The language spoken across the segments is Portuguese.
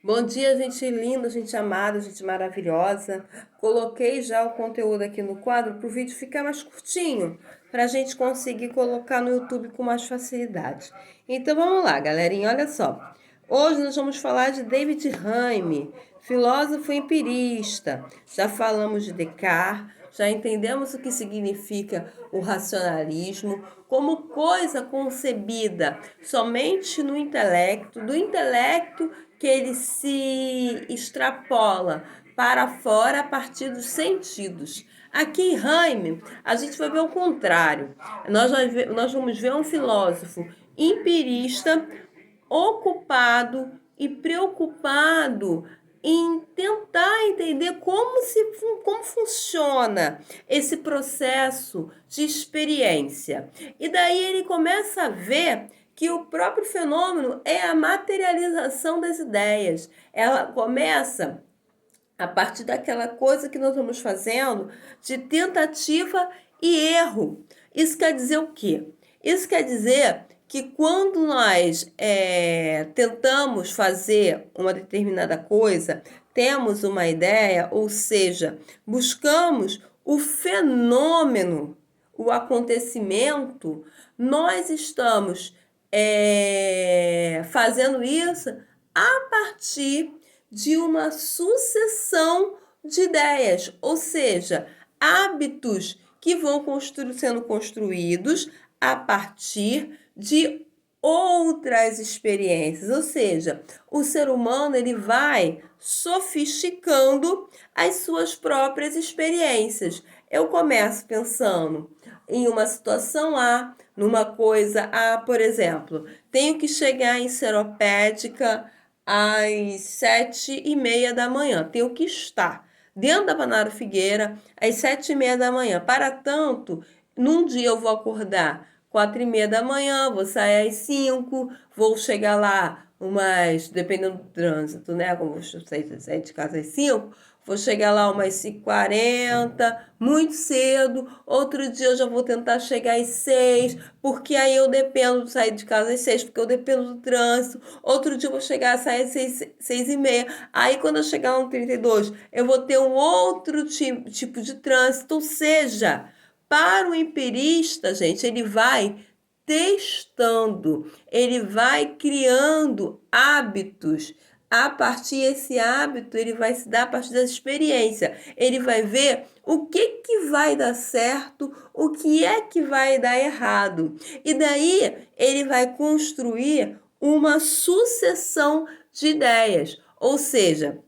Bom dia, gente linda, gente amada, gente maravilhosa. Coloquei já o conteúdo aqui no quadro para o vídeo ficar mais curtinho, para a gente conseguir colocar no YouTube com mais facilidade. Então vamos lá, galerinha, olha só. Hoje nós vamos falar de David Hume, filósofo empirista. Já falamos de Descartes, já entendemos o que significa o racionalismo como coisa concebida somente no intelecto, do intelecto que ele se extrapola para fora a partir dos sentidos. Aqui em Heine, a gente vai ver o contrário. Nós vamos ver um filósofo empirista ocupado e preocupado em tentar entender como funciona esse processo de experiência. E daí ele começa a ver que o próprio fenômeno é a materialização das ideias. Ela começa a partir daquela coisa que nós estamos fazendo de tentativa e erro. Isso quer dizer o quê? Isso quer dizer que quando nós tentamos fazer uma determinada coisa, temos uma ideia, ou seja, buscamos o fenômeno, o acontecimento, nós estamos fazendo isso a partir de uma sucessão de ideias, ou seja, hábitos que vão sendo construídos a partir de outras experiências, ou seja, o ser humano ele vai sofisticando as suas próprias experiências. Eu começo pensando em uma situação A, numa coisa A, por exemplo, tenho que chegar em Seropédica às 7h30 da manhã. Tenho que estar dentro da Panaro Figueira às 7h30 da manhã. Para tanto, num dia eu vou acordar 4h30 da manhã, vou sair às 5, vou chegar lá umas, dependendo do trânsito, né? Como eu sair de casa às 5, vou chegar lá umas 5h40, muito cedo. Outro dia eu já vou tentar chegar às 6, porque aí eu dependo de sair de casa às 6, porque eu dependo do trânsito. Outro dia eu vou chegar a sair às 6h30. Aí quando eu chegar no 32, eu vou ter um outro tipo de trânsito. Ou seja, para o empirista, gente, ele vai testando, ele vai criando hábitos. A partir desse hábito, ele vai se dar a partir da experiência. Ele vai ver o que vai dar certo, o que é que vai dar errado. E daí ele vai construir uma sucessão de ideias. Ou seja,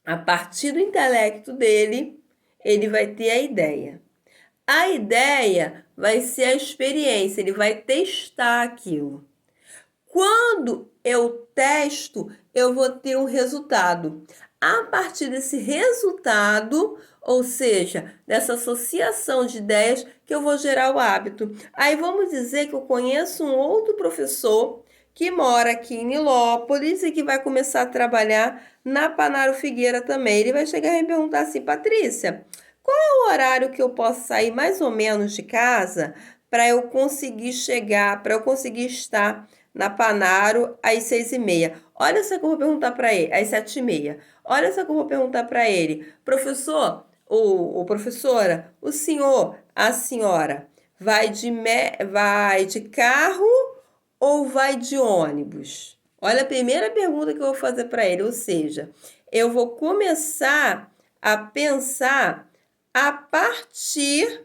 a partir do intelecto dele, ele vai ter a ideia. A ideia vai ser a experiência, ele vai testar aquilo. Quando eu testo, eu vou ter um resultado. A partir desse resultado, ou seja, dessa associação de ideias, que eu vou gerar o hábito. Aí vamos dizer que eu conheço um outro professor que mora aqui em Nilópolis e que vai começar a trabalhar na Panaro Figueira também. Ele vai chegar e me perguntar assim, Patrícia, qual é o horário que eu posso sair mais ou menos de casa para eu conseguir chegar, para eu conseguir estar na Panaro às 6h30. Olha só que eu vou perguntar para ele, às 7h30. Olha só que eu vou perguntar para ele, professor ou professora, o senhor, a senhora, vai de carro ou vai de ônibus? Olha a primeira pergunta que eu vou fazer para ele, ou seja, eu vou começar a pensar a partir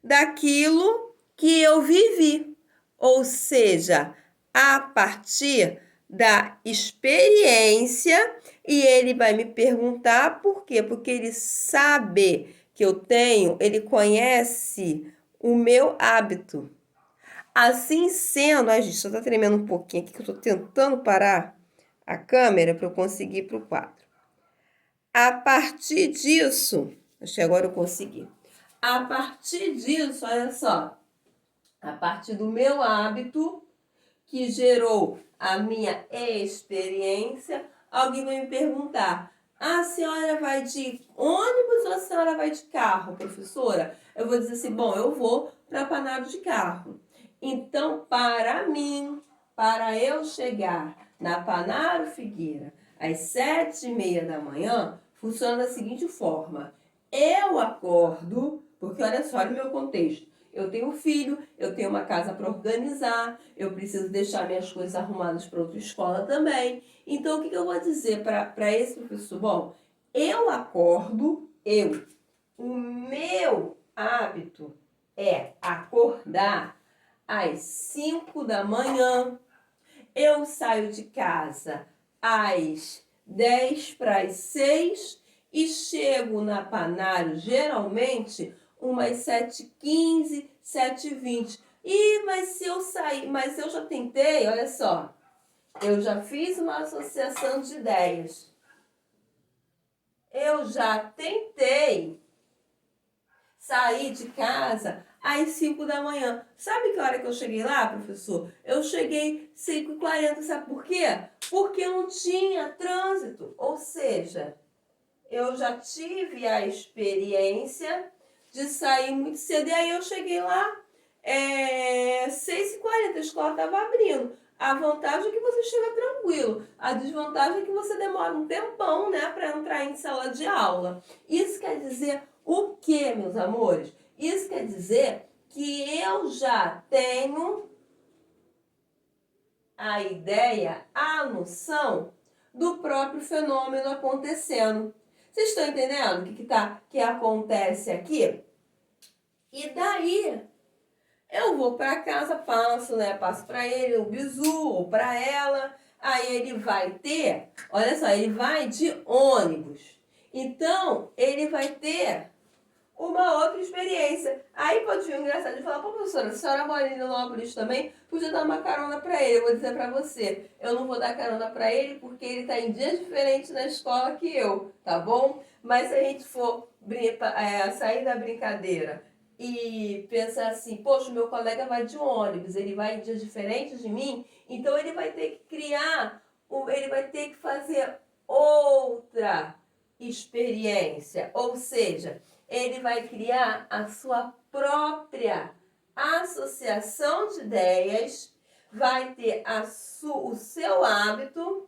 daquilo que eu vivi, ou seja, a partir da experiência, e ele vai me perguntar por quê? Porque ele sabe que eu tenho, ele conhece o meu hábito. Assim sendo, a gente só tá tremendo um pouquinho aqui que eu tô tentando parar a câmera para eu conseguir ir pro quadro. A partir disso, acho que agora eu consegui. A partir disso, olha só, a partir do meu hábito, que gerou a minha experiência, alguém vai me perguntar, a senhora vai de ônibus ou a senhora vai de carro, professora? Eu vou dizer assim, bom, eu vou para Panaro de carro. Então, para mim, para eu chegar na Panaro Figueira às 7h30 da manhã, funciona da seguinte forma. Eu acordo, porque olha só, olha o meu contexto. Eu tenho um filho, eu tenho uma casa para organizar, eu preciso deixar minhas coisas arrumadas para outra escola também. Então, o que eu vou dizer para esse professor? Bom, eu acordo, o meu hábito é acordar às 5 da manhã. Eu saio de casa às 10 para as 6 e chego na Panário geralmente umas 7h15, 7h20. Mas se eu sair, mas eu já tentei, olha só, eu já fiz uma associação de ideias. Eu já tentei sair de casa às 5 da manhã. Sabe que hora que eu cheguei lá, professor? Eu cheguei 5h40, sabe por quê? Porque não tinha trânsito. Ou seja, eu já tive a experiência de sair muito cedo. E aí eu cheguei lá, 6h40, a escola estava abrindo. A vantagem é que você chega tranquilo. A desvantagem é que você demora um tempão, né, para entrar em sala de aula. Isso quer dizer o quê, meus amores? Isso quer dizer que eu já tenho a ideia, a noção do próprio fenômeno acontecendo. Vocês estão entendendo o que acontece aqui? E daí eu vou para casa, passo para ele o bizu ou para ela. Aí ele vai ter, olha só, ele vai de ônibus. Então, ele vai ter uma outra experiência. Aí pode vir um engraçado e falar, pô, professora, a senhora mora em Nilópolis também, podia dar uma carona para ele. Eu vou dizer para você, eu não vou dar carona para ele porque ele está em dias diferentes na escola que eu, tá bom? Mas se a gente for sair da brincadeira e pensar assim, poxa, o meu colega vai de ônibus, ele vai em dias diferentes de mim, então ele vai ter que criar, ele vai ter que fazer outra experiência, ou seja, ele vai criar a sua própria associação de ideias, vai ter o seu hábito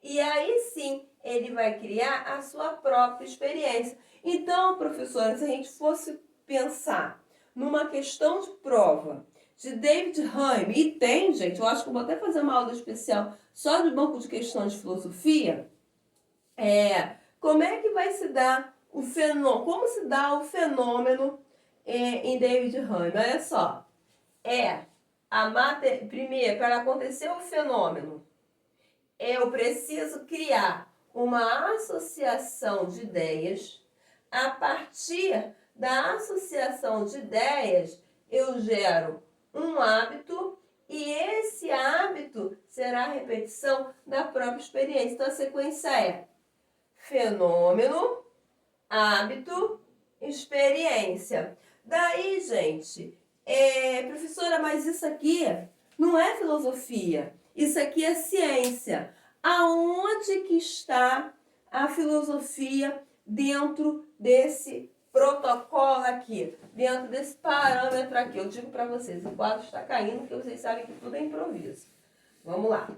e aí sim ele vai criar a sua própria experiência. Então, professora, se a gente fosse pensar numa questão de prova de David Hume, e tem, gente, eu acho que eu vou até fazer uma aula especial só de banco de questões de filosofia, como é que vai se dar o fenômeno, como se dá o fenômeno em David Hume? Olha só, primeiro, para acontecer o fenômeno, eu preciso criar uma associação de ideias. A partir da associação de ideias, eu gero um hábito e esse hábito será a repetição da própria experiência. Então, a sequência é fenômeno, hábito, experiência. Daí, gente, professora, mas isso aqui não é filosofia, isso aqui é ciência. Aonde que está a filosofia dentro desse protocolo aqui, dentro desse parâmetro aqui? Eu digo para vocês, o quadro está caindo, porque vocês sabem que tudo é improviso. Vamos lá.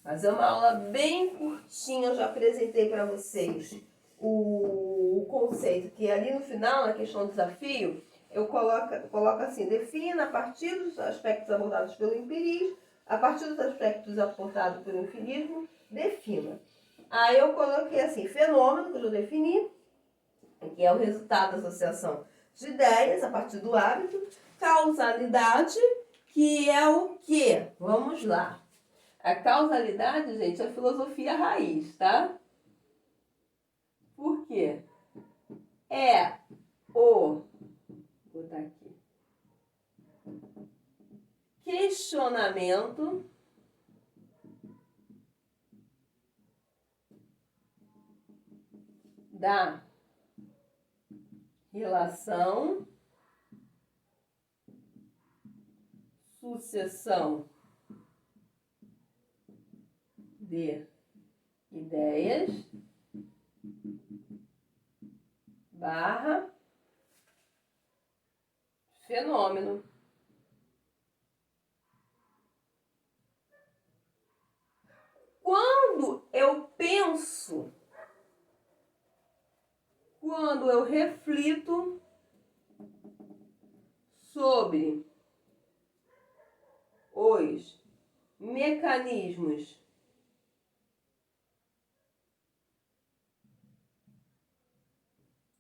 Fazer uma aula bem curtinha, eu já apresentei para vocês o conceito, que ali no final, na questão do desafio, eu coloco assim, defina a partir dos aspectos abordados pelo empirismo, a partir dos aspectos aportados pelo empirismo, defina. Aí eu coloquei assim, fenômeno, que eu já defini, que é o resultado da associação de ideias a partir do hábito, causalidade, que é o quê? Vamos lá. A causalidade, gente, é a filosofia raiz, tá? Por quê? Vou botar aqui. Questionamento da relação, sucessão de ideias barra fenômeno. Quando eu quando eu reflito sobre os mecanismos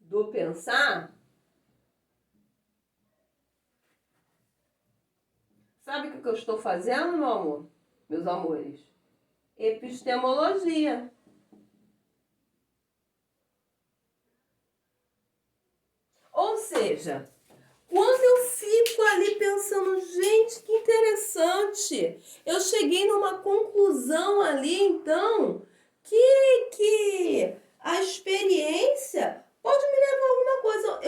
do pensar, sabe o que eu estou fazendo, meu amor? Meus amores? Epistemologia. Ou seja, quando eu fico ali pensando, gente, que interessante, eu cheguei numa conclusão ali, então, que a experiência pode me levar a alguma coisa.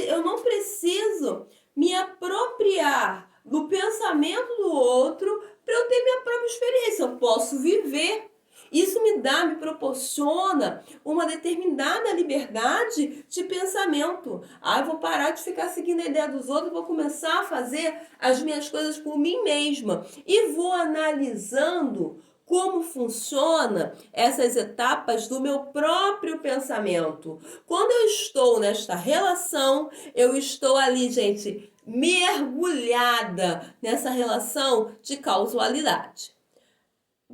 Eu não preciso me apropriar do pensamento do outro para eu ter minha própria experiência. Eu posso viver. Isso me proporciona uma determinada liberdade de pensamento. Eu vou parar de ficar seguindo a ideia dos outros, vou começar a fazer as minhas coisas por mim mesma e vou analisando como funciona essas etapas do meu próprio pensamento. Quando eu estou nesta relação, eu estou ali, gente, mergulhada nessa relação de causalidade.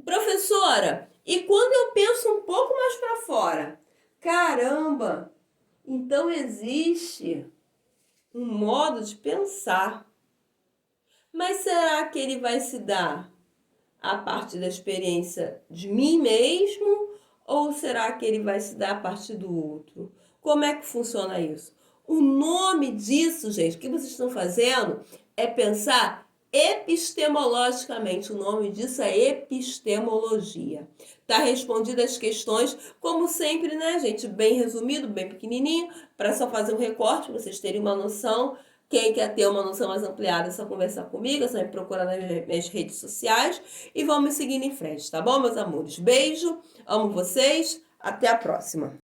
Professora, e quando eu penso um pouco mais para fora, caramba, então existe um modo de pensar. Mas será que ele vai se dar a partir da experiência de mim mesmo ou será que ele vai se dar a partir do outro? Como é que funciona isso? O nome disso, gente, o que vocês estão fazendo é pensar epistemologicamente. O nome disso é epistemologia. Tá respondidas as questões, como sempre, né, gente? Bem resumido, bem pequenininho, para só fazer um recorte, para vocês terem uma noção. Quem quer ter uma noção mais ampliada é só conversar comigo, é só me procurar nas minhas redes sociais e vamos seguindo em frente, tá bom, meus amores? Beijo, amo vocês, até a próxima.